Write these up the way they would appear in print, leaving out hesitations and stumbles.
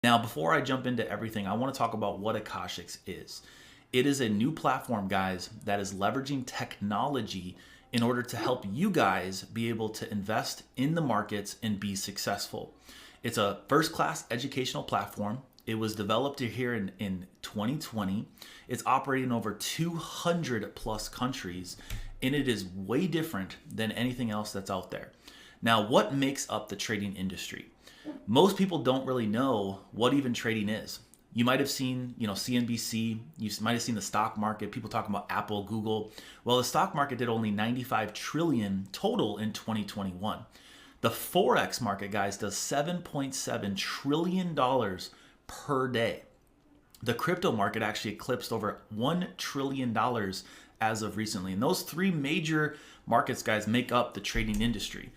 Now, before I jump into everything, I want to talk about what AkashX is. It is a new platform, guys, that is leveraging technology in order to help you guys be able to invest in the markets and be successful. It's a first-class educational platform. It was developed here in 2020. It's operating in over 200 plus countries, and it is way different than anything else that's out there. Now, what makes up the trading industry? Most people don't really know what even trading is. You might have seen, CNBC, you might have seen the stock market, people talking about Apple, Google. Well, the stock market did only 95 trillion total in 2021. The Forex market, guys, does $7.7 trillion per day. The crypto market actually eclipsed over $1 trillion as of recently. And those three major markets, guys, make up the trading industry.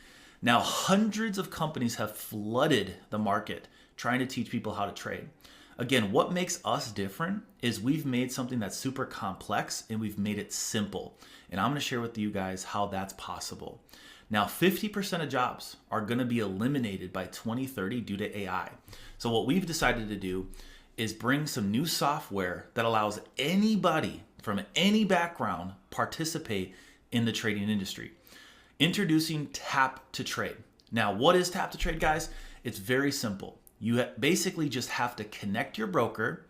Now, hundreds of companies have flooded the market trying to teach people how to trade. Again, what makes us different is we've made something that's super complex and we've made it simple. And I'm going to share with you guys how that's possible. Now, 50% of jobs are going to be eliminated by 2030 due to AI. So what we've decided to do is bring some new software that allows anybody from any background participate in the trading industry. Introducing Tap to Trade. Now, what is Tap to Trade, guys? It's very simple. You basically just have to connect your broker,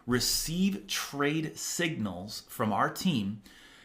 receive trade signals from our team,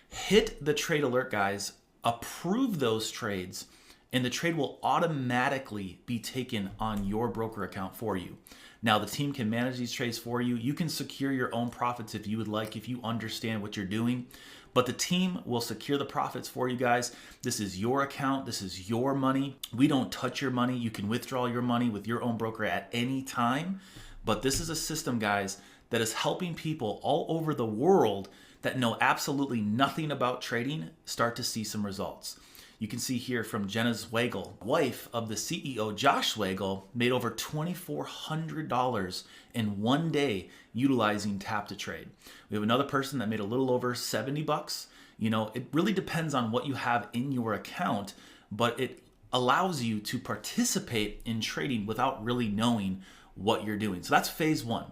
hit the trade alert, guys, approve those trades, and the trade will automatically be taken on your broker account for you. Now, the team can manage these trades for you. You can secure your own profits if you would like, if you understand what you're doing. But the team will secure the profits for you guys. This is your account. This is your money. We don't touch your money. You can withdraw your money with your own broker at any time. But this is a system, guys, that is helping people all over the world that know absolutely nothing about trading start to see some results. You can see here from Jenna Zwagel, wife of the CEO, Josh Zwagel, made over $2,400 in one day utilizing Tap to Trade. We have another person that made a little over 70 bucks. It really depends on what you have in your account, but it allows you to participate in trading without really knowing what you're doing. So that's phase one.